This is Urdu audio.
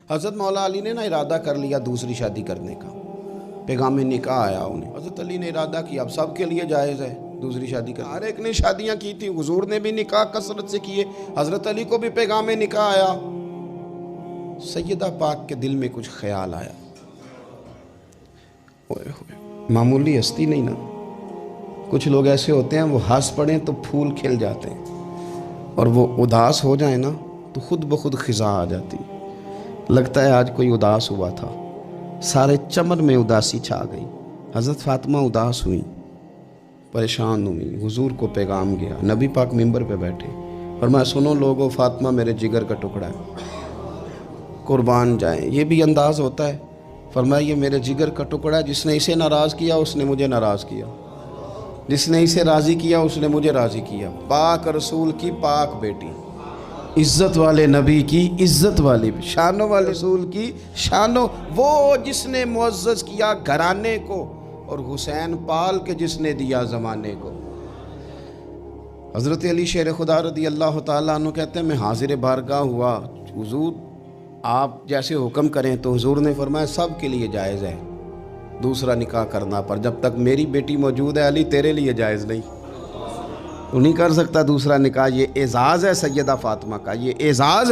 حضرت مولا علی نے ارادہ کر لیا دوسری شادی کرنے کا، پیغام نکاح آیا انہیں، حضرت علی نے ارادہ کیا اب سب کے لیے جائز ہے دوسری شادی کرنا۔ ہر ایک نے شادیاں کی تھی، حضور نے بھی نکاح کثرت سے کیے، حضرت علی کو بھی پیغام نکاح آیا۔ سیدہ پاک کے دل میں کچھ خیال آیا، معمولی ہستی نہیں نا، کچھ لوگ ایسے ہوتے ہیں وہ ہنس پڑیں تو پھول کھل جاتے ہیں، اور وہ اداس ہو جائیں نا تو خود بخود خزاں آ جاتی۔ لگتا ہے آج کوئی اداس ہوا تھا، سارے چمن میں اداسی چھا گئی۔ حضرت فاطمہ اداس ہوئی، پریشان ہوئی، حضور کو پیغام گیا، نبی پاک ممبر پہ بیٹھے فرمایا سنو لوگو، فاطمہ میرے جگر کا ٹکڑا ہے، قربان جائیں۔ یہ بھی انداز ہوتا ہے، فرمایا یہ میرے جگر کا ٹکڑا ہے، جس نے اسے ناراض کیا اس نے مجھے ناراض کیا، جس نے اسے راضی کیا اس نے مجھے راضی کیا۔ پاک رسول کی پاک بیٹی، عزت والے نبی کی عزت والی، شانوں والے رسول کی شانوں، وہ جس نے معزز کیا گھرانے کو، اور حسین پال کے جس نے دیا زمانے کو۔ حضرت علی شیر خدا رضی اللہ تعالیٰ عنہ کہتے ہیں میں حاضر بارگاہ ہوا، حضور آپ جیسے حکم کریں، تو حضور نے فرمایا سب کے لیے جائز ہے دوسرا نکاح کرنا، پر جب تک میری بیٹی موجود ہے علی تیرے لیے جائز نہیں، تو نہیں کر سکتا دوسرا نکاح۔ یہ اعزاز ہے سیدہ فاطمہ کا، یہ اعزاز